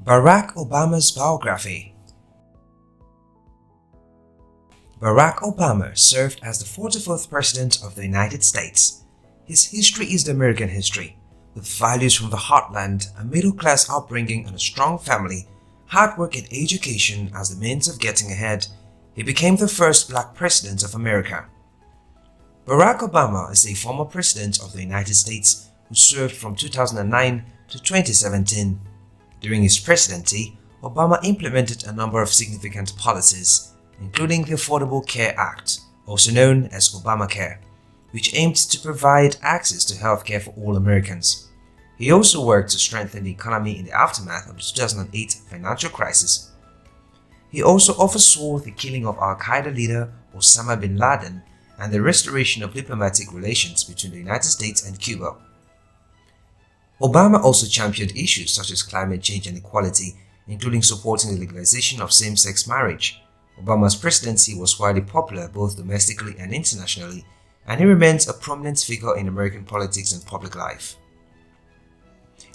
Barack Obama's biography. Barack Obama served as the 44th President of the United States. His history is the American history, with values from the heartland, a middle-class upbringing and a strong family, hard work and education as the means of getting ahead. He became the first black president of America. Barack Obama is a former president of the United States who served from 2009 to 2017. During his presidency, Obama implemented a number of significant policies, including the Affordable Care Act, also known as Obamacare, which aimed to provide access to health care for all Americans. He also worked to strengthen the economy in the aftermath of the 2008 financial crisis. He also oversaw the killing of Al-Qaeda leader Osama bin Laden and the restoration of diplomatic relations between the United States and Cuba. Obama also championed issues such as climate change and equality, including supporting the legalization of same-sex marriage. Obama's presidency was widely popular both domestically and internationally, and he remains a prominent figure in American politics and public life.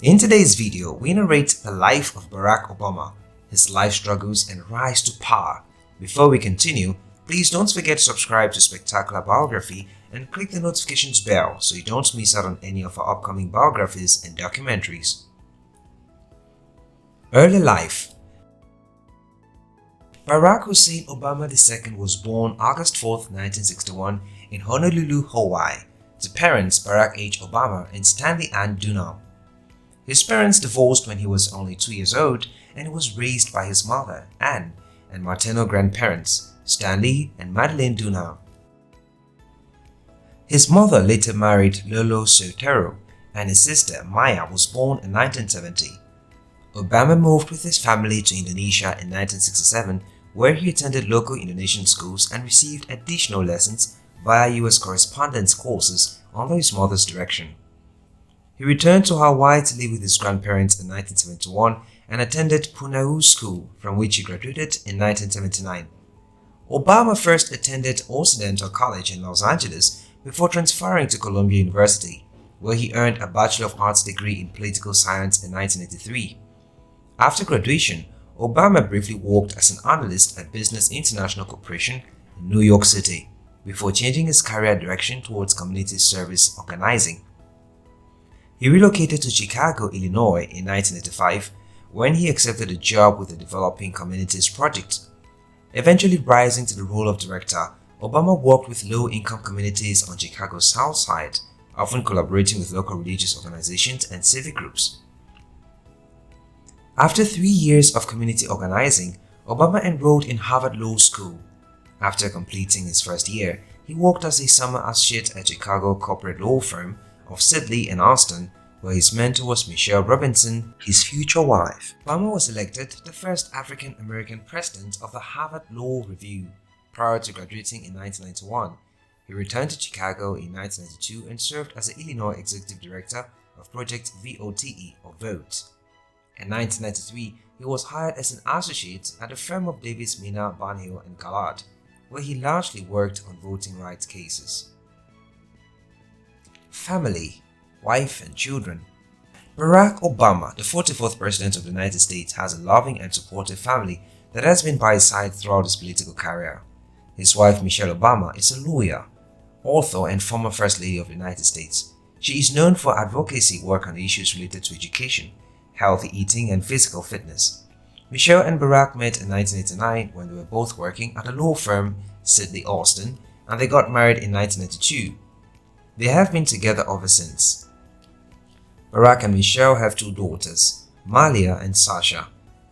In today's video, we narrate the life of Barack Obama, his life struggles and rise to power. Before we continue, please don't forget to subscribe to Spectacular Biography and click the notifications bell so you don't miss out on any of our upcoming biographies and documentaries. Early life. Barack Hussein Obama II was born August 4, 1961 in Honolulu, Hawaii, to parents Barack H. Obama and Stanley Ann Dunham. His parents divorced when he was only 2 years old, and he was raised by his mother, Ann, and maternal grandparents, Stanley and Madeleine Dunham. His mother later married Lolo Sotero, and his sister Maya was born in 1970. Obama moved with his family to Indonesia in 1967, where he attended local Indonesian schools and received additional lessons via U.S. correspondence courses under his mother's direction. He returned to Hawaii to live with his grandparents in 1971 and attended Punahou School, from which he graduated in 1979. Obama first attended Occidental College in Los Angeles before transferring to Columbia University, where he earned a Bachelor of Arts degree in Political Science in 1983. After graduation, Obama briefly worked as an analyst at Business International Corporation in New York City, before changing his career direction towards community service organizing. He relocated to Chicago, Illinois in 1985 when he accepted a job with the Developing Communities Project. Eventually rising to the role of director, Obama worked with low-income communities on Chicago's South Side, often collaborating with local religious organizations and civic groups. After 3 years of community organizing, Obama enrolled in Harvard Law School. After completing his first year, he worked as a summer associate at Chicago corporate law firm of Sidley and Austin, where his mentor was Michelle Robinson, his future wife. Obama was elected the first African-American president of the Harvard Law Review. Prior to graduating in 1991, he returned to Chicago in 1992 and served as the Illinois Executive Director of Project VOTE or VOTE. In 1993, he was hired as an associate at the firm of Davis, Mina, Barnhill and Gallard, where he largely worked on voting rights cases. Family, wife and children. Barack Obama, the 44th President of the United States, has a loving and supportive family that has been by his side throughout his political career. His wife Michelle Obama is a lawyer, author and former First Lady of the United States. She is known for advocacy work on issues related to education, healthy eating and physical fitness. Michelle and Barack met in 1989 when they were both working at a law firm, Sidley Austin, and they got married in 1992. They have been together ever since. Barack and Michelle have 2 daughters, Malia and Sasha.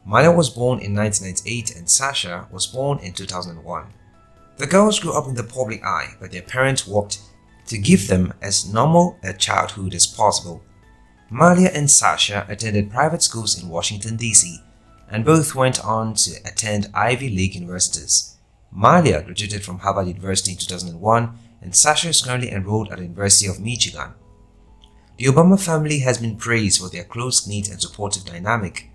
Malia was born in 1998 and Sasha was born in 2001. The girls grew up in the public eye, but their parents worked to give them as normal a childhood as possible. Malia and Sasha attended private schools in Washington, D.C., and both went on to attend Ivy League universities. Malia graduated from Harvard University in 2001, and Sasha is currently enrolled at the University of Michigan. The Obama family has been praised for their close-knit and supportive dynamic.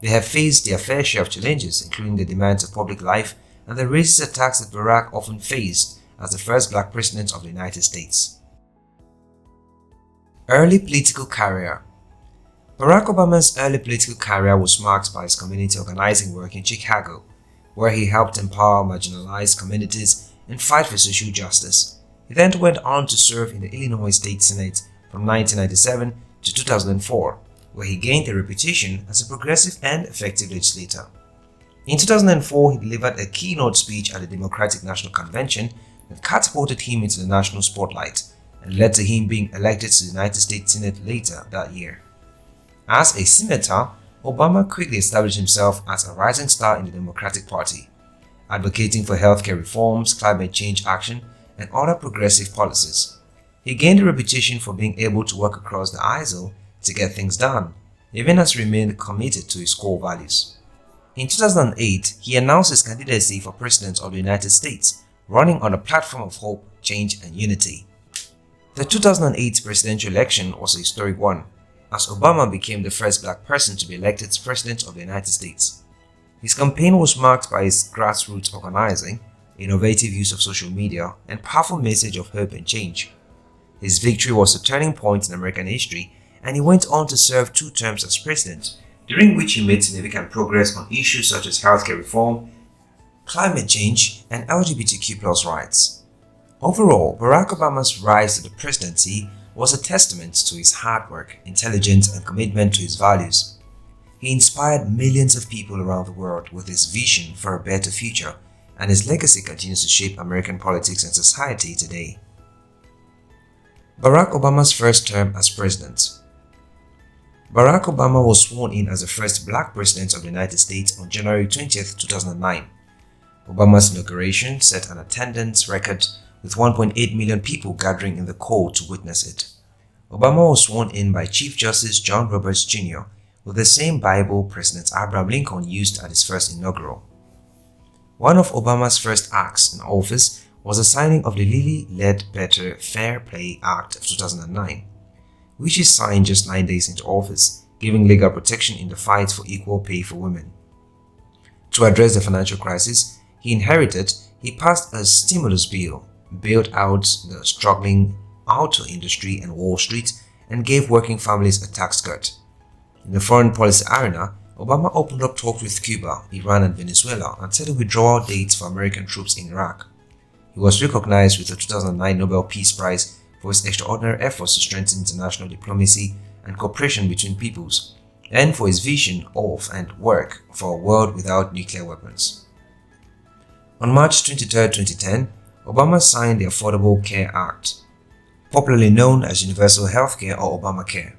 They have faced their fair share of challenges, including the demands of public life and the racist attacks that Barack often faced as the first black president of the United States. Early political career. Barack Obama's early political career was marked by his community organizing work in Chicago, where he helped empower marginalized communities and fight for social justice. He then went on to serve in the Illinois State Senate from 1997 to 2004, where he gained a reputation as a progressive and effective legislator. In 2004, he delivered a keynote speech at the Democratic National Convention that catapulted him into the national spotlight and led to him being elected to the United States Senate later that year. As a senator, Obama quickly established himself as a rising star in the Democratic Party, advocating for healthcare reforms, climate change action, and other progressive policies. He gained a reputation for being able to work across the aisle to get things done, even as he remained committed to his core values. In 2008, he announced his candidacy for President of the United States, running on a platform of hope, change, and unity. The 2008 presidential election was a historic one, as Obama became the first black person to be elected President of the United States. His campaign was marked by his grassroots organizing, innovative use of social media, and powerful message of hope and change. His victory was a turning point in American history, and he went on to serve 2 terms as president, during which he made significant progress on issues such as healthcare reform, climate change, and LGBTQ+ rights. Overall, Barack Obama's rise to the presidency was a testament to his hard work, intelligence, and commitment to his values. He inspired millions of people around the world with his vision for a better future, and his legacy continues to shape American politics and society today. Barack Obama's first term as president. Barack Obama was sworn in as the first black president of the United States on January 20, 2009. Obama's inauguration set an attendance record with 1.8 million people gathering in the cold to witness it. Obama was sworn in by Chief Justice John Roberts Jr. with the same Bible President Abraham Lincoln used at his first inaugural. One of Obama's first acts in office was the signing of the Lilly Ledbetter Fair Play Act of 2009, which he signed just 9 days into office, giving legal protection in the fight for equal pay for women. To address the financial crisis he passed a stimulus bill, bailed out the struggling auto industry and Wall Street, and gave working families a tax cut. In the foreign policy arena, Obama opened up talks with Cuba, Iran, and Venezuela and set a withdrawal date for American troops in Iraq. He was recognized with the 2009 Nobel Peace Prize for his extraordinary efforts to strengthen international diplomacy and cooperation between peoples, and for his vision of and work for a world without nuclear weapons. On March 23, 2010, Obama signed the Affordable Care Act, popularly known as Universal Healthcare or Obamacare.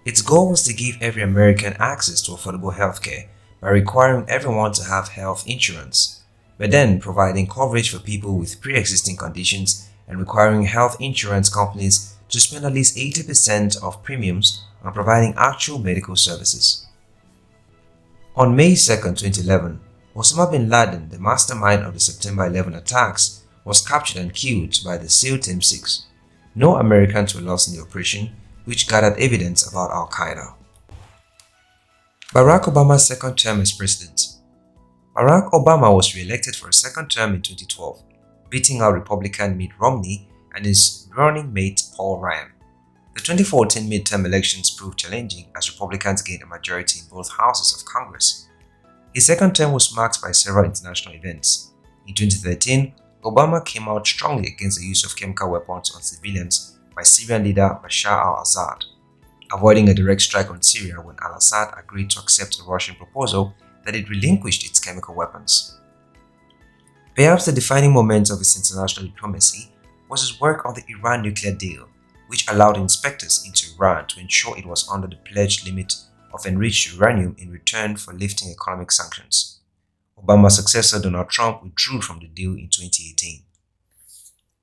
Its goal was to give every American access to affordable healthcare by requiring everyone to have health insurance, but then providing coverage for people with pre-existing conditions and requiring health insurance companies to spend at least 80% of premiums on providing actual medical services. On May 2, 2011, Osama bin Laden, the mastermind of the September 11 attacks, was captured and killed by the SEAL Team 6. No Americans were lost in the operation, which gathered evidence about Al-Qaeda. Barack Obama's second term as president. Barack Obama was re-elected for a second term in 2012, beating out Republican Mitt Romney and his running mate Paul Ryan. The 2014 midterm elections proved challenging as Republicans gained a majority in both houses of Congress. His second term was marked by several international events. In 2013, Obama came out strongly against the use of chemical weapons on civilians by Syrian leader Bashar al-Assad, avoiding a direct strike on Syria when al-Assad agreed to accept a Russian proposal that it relinquished its chemical weapons. Perhaps the defining moment of his international diplomacy was his work on the Iran nuclear deal, which allowed inspectors into Iran to ensure it was under the pledged limit of enriched uranium in return for lifting economic sanctions. Obama's successor Donald Trump withdrew from the deal in 2018.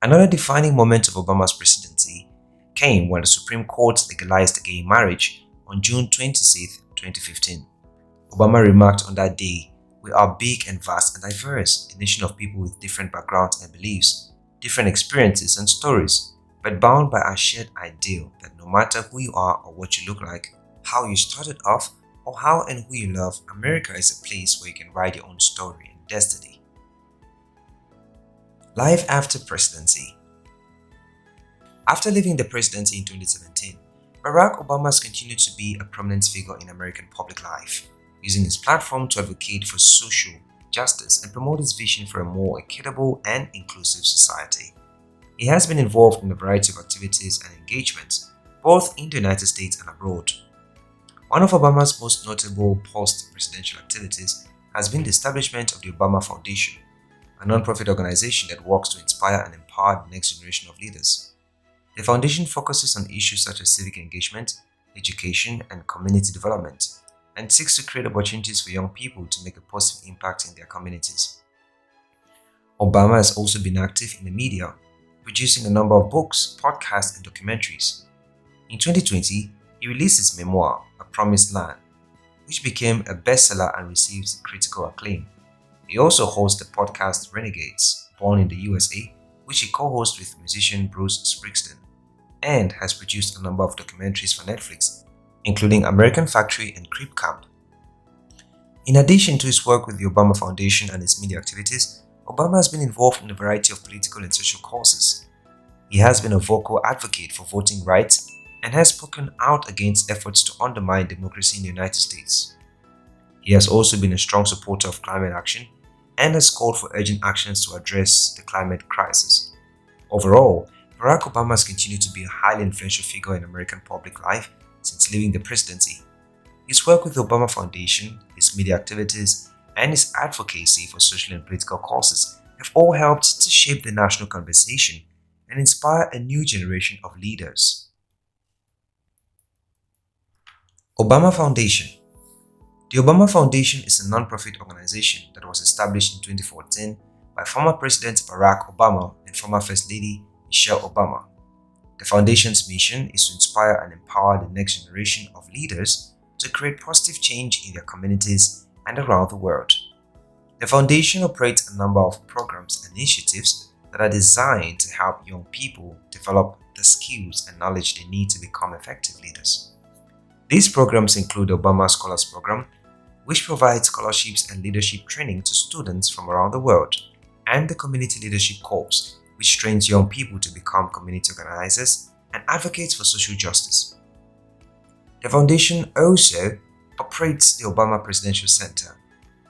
Another defining moment of Obama's presidency came when the Supreme Court legalized gay marriage on June 26, 2015. Obama remarked on that day, "We are big and vast and diverse, a nation of people with different backgrounds and beliefs, different experiences and stories, but bound by our shared ideal that no matter who you are or what you look like, how you started off, or how and who you love, America is a place where you can write your own story and destiny." Life after presidency. After leaving the presidency in 2017, Barack Obama has continued to be a prominent figure in American public life, using his platform to advocate for social justice and promote his vision for a more equitable and inclusive society. He has been involved in a variety of activities and engagements, both in the United States and abroad. One of Obama's most notable post-presidential activities has been the establishment of the Obama Foundation, a non-profit organization that works to inspire and empower the next generation of leaders. The foundation focuses on issues such as civic engagement, education, and community development, and seeks to create opportunities for young people to make a positive impact in their communities. Obama has also been active in the media, producing a number of books, podcasts, and documentaries. In 2020, he released his memoir, A Promised Land, which became a bestseller and received critical acclaim. He also hosts the podcast Renegades, Born in the USA, which he co-hosts with musician Bruce Springsteen, and has produced a number of documentaries for Netflix, including American Factory and Creep Camp. In addition to his work with the Obama Foundation and his media activities, Obama has been involved in a variety of political and social causes. He has been a vocal advocate for voting rights and has spoken out against efforts to undermine democracy in the United States. He has also been a strong supporter of climate action and has called for urgent actions to address the climate crisis. Overall, Barack Obama has continued to be a highly influential figure in American public life since leaving the presidency. His work with the Obama Foundation, his media activities, and his advocacy for social and political causes have all helped to shape the national conversation and inspire a new generation of leaders. Obama Foundation. The Obama Foundation is a non-profit organization that was established in 2014 by former President Barack Obama and former First Lady Michelle Obama. The foundation's mission is to inspire and empower the next generation of leaders to create positive change in their communities and around the world. The foundation operates a number of programs and initiatives that are designed to help young people develop the skills and knowledge they need to become effective leaders. These programs include the Obama Scholars Program, which provides scholarships and leadership training to students from around the world, and the Community Leadership Corps, which trains young people to become community organizers and advocates for social justice. The foundation also operates the Obama Presidential Center,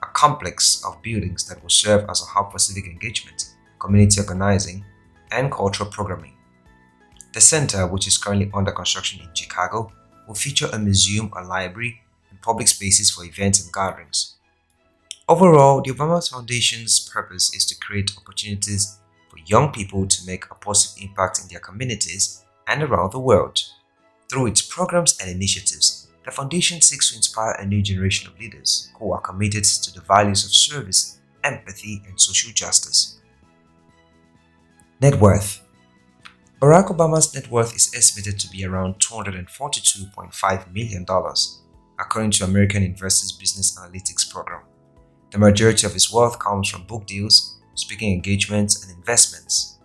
a complex of buildings that will serve as a hub for civic engagement, community organizing, and cultural programming. The center, which is currently under construction in Chicago, will feature a museum, a library, and public spaces for events and gatherings. Overall, the Obama Foundation's purpose is to create opportunities for young people to make a positive impact in their communities and around the world. Through its programs and initiatives, the foundation seeks to inspire a new generation of leaders who are committed to the values of service, empathy, and social justice. Net worth. Barack Obama's net worth is estimated to be around $242.5 million, according to American Investors Business Analytics Program. The majority of his wealth comes from book deals, speaking engagements, and investments.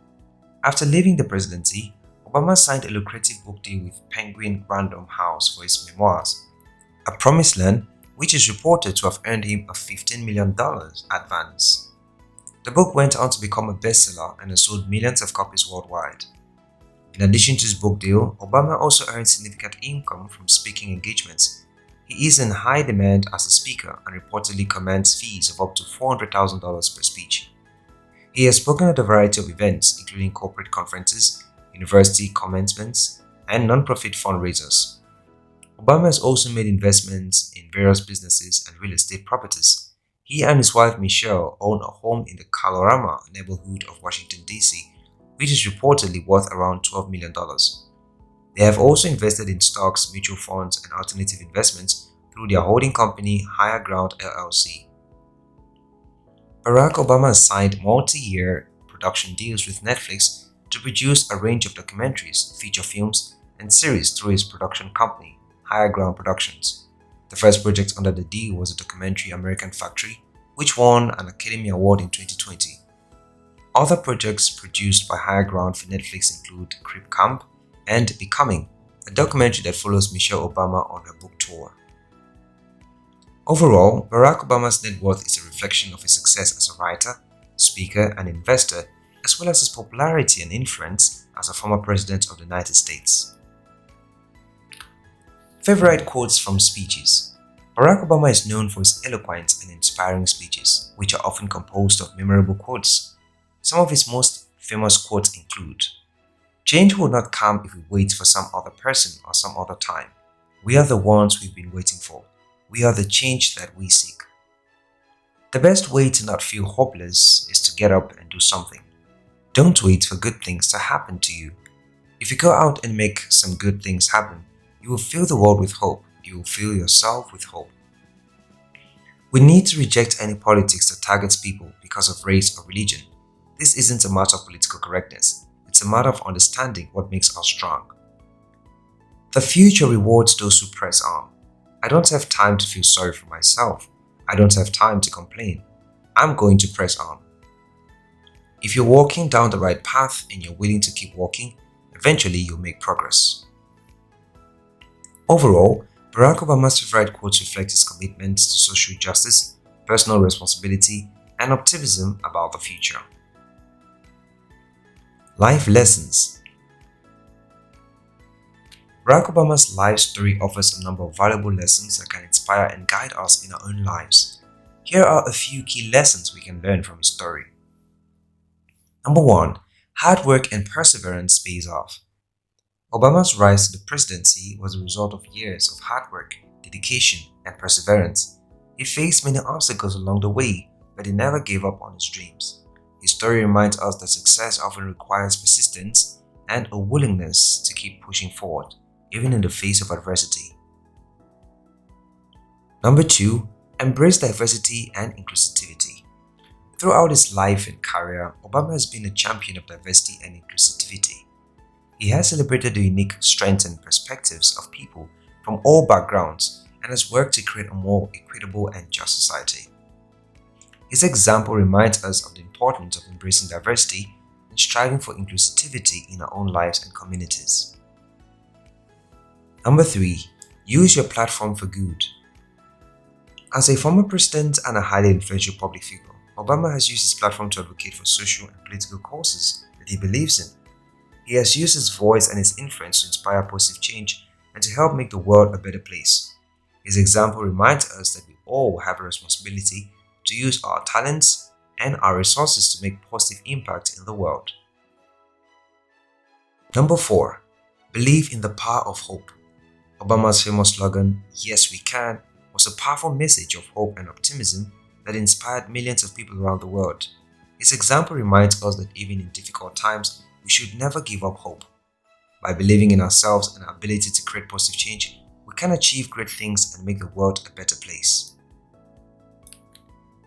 After leaving the presidency, Obama signed a lucrative book deal with Penguin Random House for his memoirs, A Promised Land, which is reported to have earned him a $15 million advance. The book went on to become a bestseller and has sold millions of copies worldwide. In addition to his book deal, Obama also earns significant income from speaking engagements. He is in high demand as a speaker and reportedly commands fees of up to $400,000 per speech. He has spoken at a variety of events, including corporate conferences, university commencements, and non-profit fundraisers. Obama has also made investments in various businesses and real estate properties. He and his wife Michelle own a home in the Colorama neighborhood of Washington, D.C., which is reportedly worth around $12 million. They have also invested in stocks, mutual funds, and alternative investments through their holding company Higher Ground LLC. Barack Obama has signed multi-year production deals with Netflix to produce a range of documentaries, feature films, and series through his production company, Higher Ground Productions. The first project under the deal was a documentary American Factory, which won an Academy Award in 2020. Other projects produced by Higher Ground for Netflix include Creep Camp and Becoming, a documentary that follows Michelle Obama on her book tour. Overall, Barack Obama's net worth is a reflection of his success as a writer, speaker, and investor, as well as his popularity and influence as a former president of the United States. Favorite quotes from speeches. Barack Obama is known for his eloquent and inspiring speeches, which are often composed of memorable quotes. Some of his most famous quotes include, "Change will not come if we wait for some other person or some other time. We are the ones we've been waiting for. We are the change that we seek." The best way to not feel hopeless is to get up and do something. Don't wait for good things to happen to you. If you go out and make some good things happen, you will fill the world with hope. You will fill yourself with hope. We need to reject any politics that targets people because of race or religion. This isn't a matter of political correctness. It's a matter of understanding what makes us strong. The future rewards those who press on. I don't have time to feel sorry for myself. I don't have time to complain. I'm going to press on. If you're walking down the right path and you're willing to keep walking, eventually you'll make progress. Overall, Barack Obama's favorite quotes reflect his commitment to social justice, personal responsibility, and optimism about the future. Life lessons. Barack Obama's life story offers a number of valuable lessons that can inspire and guide us in our own lives. Here are a few key lessons we can learn from his story. Number 1. Hard work and perseverance pays off. Obama's rise to the presidency was a result of years of hard work, dedication, and perseverance. He faced many obstacles along the way, but he never gave up on his dreams. His story reminds us that success often requires persistence and a willingness to keep pushing forward, even in the face of adversity. Number 2. Embrace diversity and inclusivity. Throughout his life and career, Obama has been a champion of diversity and inclusivity. He has celebrated the unique strengths and perspectives of people from all backgrounds and has worked to create a more equitable and just society. His example reminds us of the importance of embracing diversity and striving for inclusivity in our own lives and communities. Number 3. Use your platform for good. As a former president and a highly influential public figure, Obama has used his platform to advocate for social and political causes that he believes in. He has used his voice and his influence to inspire positive change and to help make the world a better place. His example reminds us that we all have a responsibility to use our talents and our resources to make positive impact in the world. Number 4. Believe in the power of hope. Obama's famous slogan, "Yes, we can," was a powerful message of hope and optimism that inspired millions of people around the world. His example reminds us that even in difficult times, we should never give up hope. By believing in ourselves and our ability to create positive change, we can achieve great things and make the world a better place.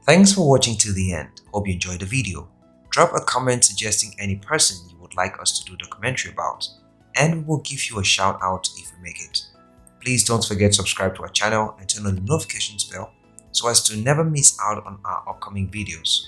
Thanks for watching till the end. Hope you enjoyed the video. Drop a comment suggesting any person you would like us to do a documentary about, and we will give you a shout out if we make it. Please don't forget to subscribe to our channel and turn on the notifications bell so as to never miss out on our upcoming videos.